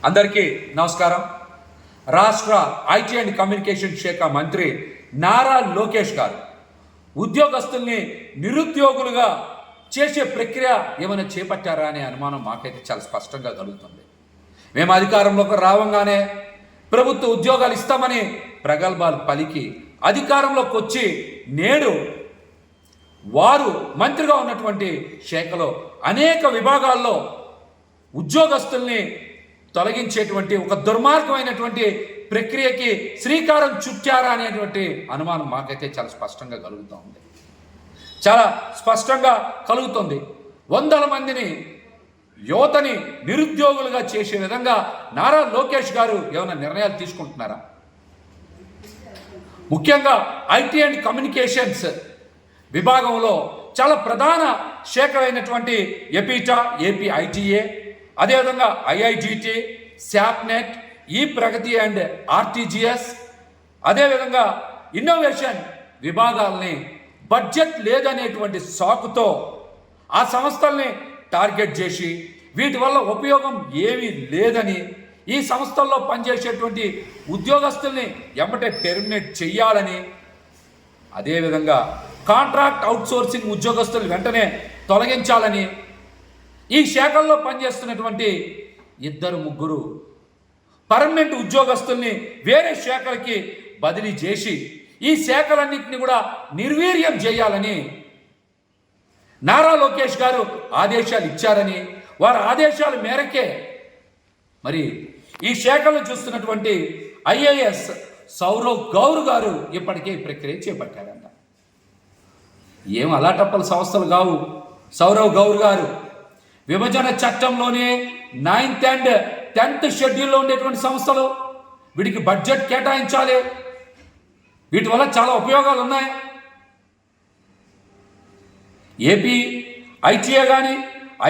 అందరికీ నమస్కారం. రాష్ట్ర ఐటీ అండ్ కమ్యూనికేషన్ శాఖ మంత్రి నారా లోకేష్ గారు ఉద్యోగస్తుల్ని నిరుద్యోగులుగా చేసే ప్రక్రియ ఏమైనా చేపట్టారా అనే అనుమానం మాకైతే చాలా స్పష్టంగా కలుగుతుంది. మేము అధికారంలోకి రావంగానే ప్రభుత్వ ఉద్యోగాలు ఇస్తామని ప్రగల్భాలు పలికి అధికారంలోకి వచ్చి నేడు వారు మంత్రిగా ఉన్నటువంటి శాఖలో అనేక విభాగాల్లో ఉద్యోగస్తుల్ని తొలగించేటువంటి ఒక దుర్మార్గమైనటువంటి ప్రక్రియకి శ్రీకారం చుట్టారా అనేటువంటి అనుమానం మాకైతే చాలా స్పష్టంగా కలుగుతుంది. చాలా స్పష్టంగా కలుగుతుంది. వందల మందిని యువతని నిరుద్యోగులుగా చేసే విధంగా నారా లోకేష్ గారు ఏమైనా నిర్ణయాలు తీసుకుంటున్నారా? ముఖ్యంగా ఐటీ అండ్ కమ్యూనికేషన్స్ విభాగంలో చాలా ప్రధాన శాఖ అయినటువంటి ఎపిటా, ఏపీ ఐటీఏ, అదేవిధంగా ఐఐజిటి, శాప్నెట్, ఈ ప్రగతి అండ్ ఆర్టీజీఎస్, అదేవిధంగా ఇన్నోవేషన్ విభాగాల్ని బడ్జెట్ లేదనేటువంటి సాకుతో ఆ సంస్థల్ని టార్గెట్ చేసి వీటి వల్ల ఉపయోగం ఏమీ లేదని ఈ సంస్థల్లో పనిచేసేటువంటి ఉద్యోగస్తుల్ని ఎమ్మటే టెర్మినేట్ చెయ్యాలని, అదేవిధంగా కాంట్రాక్ట్ అవుట్సోర్సింగ్ ఉద్యోగస్తులు వెంటనే తొలగించాలని ఈ శాఖల్లో పనిచేస్తున్నటువంటి 2-3 పర్మనెంట్ ఉద్యోగస్తుల్ని వేరే శాఖలకి బదిలీ చేసి ఈ శాఖలన్నింటినీ కూడా నిర్వీర్యం చేయాలని నారా లోకేష్ గారు ఆదేశాలు ఇచ్చారని, వారి ఆదేశాల మేరకే మరి ఈ శాఖలను చూస్తున్నటువంటి ఐఏఎస్ సౌరవ్ గౌర్ గారు ఇప్పటికే ఈ ప్రక్రియ చేపట్టారంట. ఏం అలాటప్పల సంస్థలు కావు సౌరవ్ గౌర్ గారు. విభజన చట్టంలోనే 9th and 10th షెడ్యూల్లో ఉండేటువంటి సంస్థలు. వీటికి బడ్జెట్ కేటాయించాలి. వీటి వల్ల చాలా ఉపయోగాలు ఉన్నాయి. ఏపీ ఐటీఏ కానీ,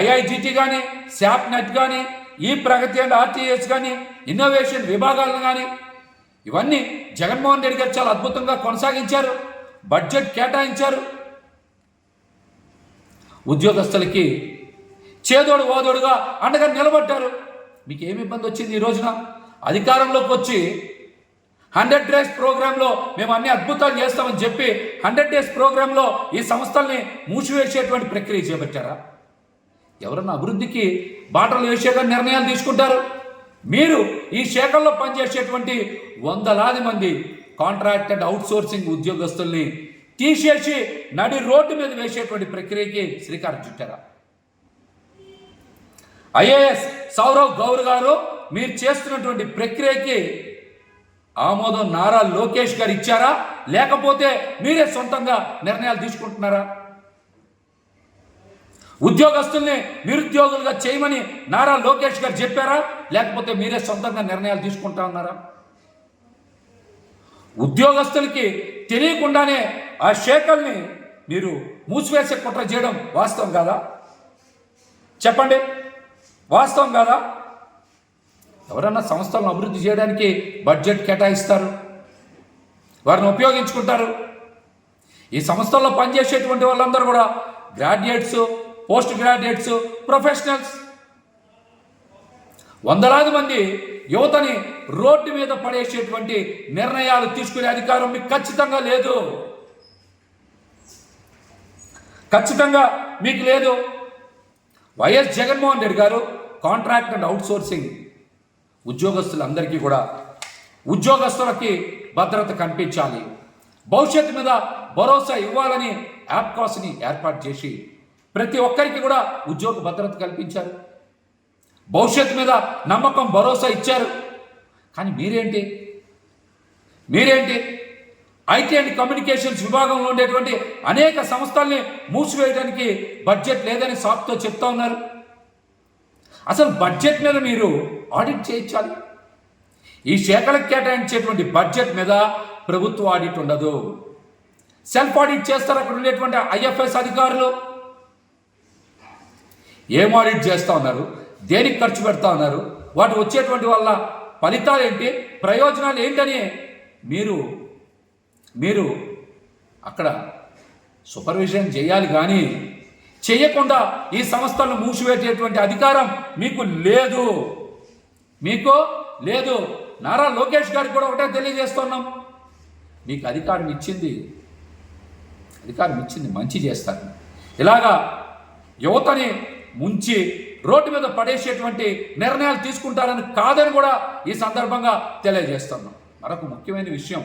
ఐఐజిటి కానీ, శాప్నెట్ కానీ, ఈ ప్రగతి అండ్ ఆర్టీఎస్ కానీ, ఇన్నోవేషన్ విభాగాలను కానీ ఇవన్నీ జగన్మోహన్ రెడ్డి గారు చాలా అద్భుతంగా కొనసాగించారు. బడ్జెట్ కేటాయించారు. ఉద్యోగస్తులకి చేదోడు ఓదోడుగా అండగా నిలబడ్డారు. మీకు ఏమి ఇబ్బంది వచ్చింది? ఈ రోజున అధికారంలోకి వచ్చి 100 days ప్రోగ్రాంలో మేము అన్ని అద్భుతాలు చేస్తామని చెప్పి 100 days ప్రోగ్రాంలో ఈ సంస్థల్ని మూసివేసేటువంటి ప్రక్రియ చేపట్టారా? ఎవరన్నా అభివృద్ధికి బాటలు వేసేగా నిర్ణయాలు తీసుకుంటారు. మీరు ఈ శాఖల్లో పనిచేసేటువంటి వందలాది మంది కాంట్రాక్ట్ అండ్ అవుట్సోర్సింగ్ ఉద్యోగస్తుల్ని తీసేసి నడి రోడ్డు మీద వేసేటువంటి ప్రక్రియకి శ్రీకారం చుట్టారా? ఐఏఎస్ సౌరవ్ గౌర్ గారు మీరు చేస్తున్నటువంటి ప్రక్రియకి ఆమోదం నారా లోకేష్ గారు ఇచ్చారా, లేకపోతే మీరే సొంతంగా నిర్ణయాలు తీసుకుంటున్నారా? ఉద్యోగస్తుల్ని నిరుద్యోగులుగా చేయమని నారా లోకేష్ గారు చెప్పారా, లేకపోతే మీరే సొంతంగా నిర్ణయాలు తీసుకుంటా ఉన్నారా? ఉద్యోగస్తులకి తెలియకుండానే ఆ శాఖల్ని మీరు మూసివేసే కుట్ర చేయడం వాస్తవం కాదా? చెప్పండి, వాస్తవం కాదా? ఎవరన్నా సంస్థలను అభివృద్ధి చేయడానికి బడ్జెట్ కేటాయిస్తారు, వారిని ఉపయోగించుకుంటారు. ఈ సంస్థల్లో పనిచేసేటువంటి వాళ్ళందరూ కూడా గ్రాడ్యుయేట్స్, పోస్ట్ గ్రాడ్యుయేట్స్, ప్రొఫెషనల్స్. వందలాది మంది యువతని రోడ్డు మీద పడేసేటువంటి నిర్ణయాలు తీసుకునే అధికారం మీకు ఖచ్చితంగా లేదు. ఖచ్చితంగా మీకు లేదు. వైఎస్ జగన్మోహన్ రెడ్డి గారు కాంట్రాక్ట్ అండ్ అవుట్సోర్సింగ్ ఉద్యోగస్తులందరికీ కూడా ఉద్యోగస్తులకి భద్రత కల్పించాలి, భవిష్యత్తు మీద భరోసా ఇవ్వాలని యాప్కాస్ని ఏర్పాటు చేసి ప్రతి ఒక్కరికి కూడా ఉద్యోగ భద్రత కల్పించారు. భవిష్యత్తు మీద నమ్మకం, భరోసా ఇచ్చారు. కానీ మీరేంటి ఐటీ అండ్ కమ్యూనికేషన్స్ విభాగంలో ఉండేటువంటి అనేక సంస్థల్ని మూసివేయడానికి బడ్జెట్ లేదని సాకుతో చెప్తా ఉన్నారు. అసలు బడ్జెట్ మీద మీరు ఆడిట్ చేయించాలి. ఈ శాఖలకు కేటాయించేటువంటి బడ్జెట్ మీద ప్రభుత్వ ఆడిట్ ఉండదు. సెల్ఫ్ ఆడిట్ చేస్తారు అక్కడ ఉండేటువంటి ఐఎఫ్ఎస్ అధికారులు. ఏం ఆడిట్ చేస్తూ ఉన్నారు, దేనికి ఖర్చు పెడతా ఉన్నారు, వాటి వచ్చేటువంటి వల్ల ఫలితాలు ఏంటి, ప్రయోజనాలు ఏంటని మీరు అక్కడ సూపర్విజన్ చేయాలి. కానీ చేయకుండా ఈ సంస్థలను మూసివేసేటువంటి అధికారం మీకు లేదు. మీకు లేదు. నారా లోకేష్ గారికి కూడా ఒకటే తెలియజేస్తున్నాం, మీకు అధికారం ఇచ్చింది మంచి చేస్తారు. ఇలాగా యువతని ముంచి రోడ్డు మీద పడేసేటువంటి నిర్ణయాలు తీసుకుంటారని కాదని కూడా ఈ సందర్భంగా తెలియజేస్తున్నాం. మరొక ముఖ్యమైన విషయం,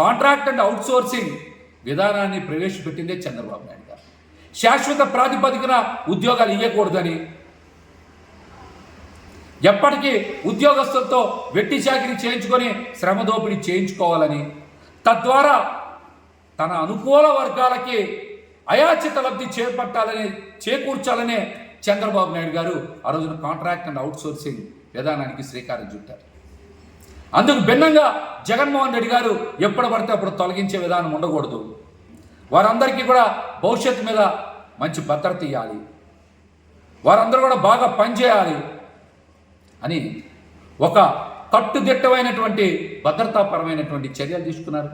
కాంట్రాక్ట్ అండ్ అవుట్సోర్సింగ్ విధానాన్ని ప్రవేశపెట్టిందే చంద్రబాబు నాయుడు గారు. శాశ్వత ప్రాతిపదికన ఉద్యోగాలు ఇవ్వకూడదని, ఎప్పటికీ ఉద్యోగస్తులతో వెట్టి చాకిరీ చేయించుకొని శ్రమ దోపిడీ చేయించుకోవాలని, తద్వారా తన అనుకూల వర్గాలకి అయాచిత లబ్ధి చేకూర్చాలనే చంద్రబాబు నాయుడు గారు ఆ రోజున కాంట్రాక్ట్ అండ్ అవుట్సోర్సింగ్ విధానానికి శ్రీకారం చుట్టారు. అందుకు భిన్నంగా జగన్మోహన్ రెడ్డి గారు ఎప్పుడు పడితే అప్పుడు తొలగించే విధానం ఉండకూడదు, వారందరికీ కూడా భవిష్యత్తు మీద మంచి భద్రత ఇవ్వాలి, వారందరూ కూడా బాగా పనిచేయాలి అని ఒక కట్టుదిట్టమైనటువంటి భద్రతాపరమైనటువంటి చర్యలు తీసుకున్నారు.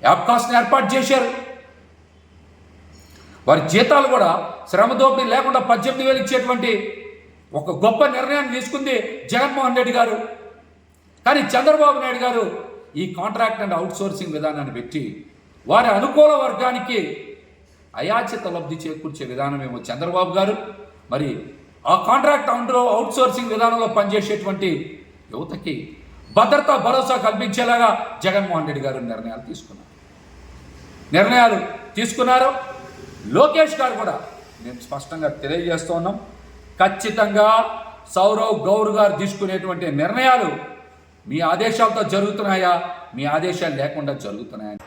యాప్కాస్ట్ని ఏర్పాటు చేశారు. వారి జీతాలు కూడా శ్రమ దోపిడీ లేకుండా 18,000 ఇచ్చేటువంటి ఒక గొప్ప నిర్ణయాన్ని తీసుకుంది జగన్మోహన్ రెడ్డి గారు. కానీ చంద్రబాబు నాయుడు గారు ఈ కాంట్రాక్ట్ అండ్ అవుట్సోర్సింగ్ విధానాన్ని పెట్టి వారి అనుకూల వర్గానికి అయాచిత లబ్ధి చేకూర్చే విధానమేమో చంద్రబాబు గారు, మరి ఆ కాంట్రాక్ట్ అవుట్సోర్సింగ్ విధానంలో పనిచేసేటువంటి యువతకి భద్రతా భరోసా కల్పించేలాగా జగన్మోహన్ రెడ్డి గారు నిర్ణయాలు తీసుకున్నారు. లోకేష్ గారు కూడా మేము స్పష్టంగా తెలియజేస్తూ ఉన్నాం, ఖచ్చితంగా సౌరవ్ గౌర్ గారు తీసుకునేటువంటి నిర్ణయాలు మీ ఆదేశాలతో జరుగుతున్నాయా, మీ ఆదేశాలు లేకుండా జరుగుతున్నాయా?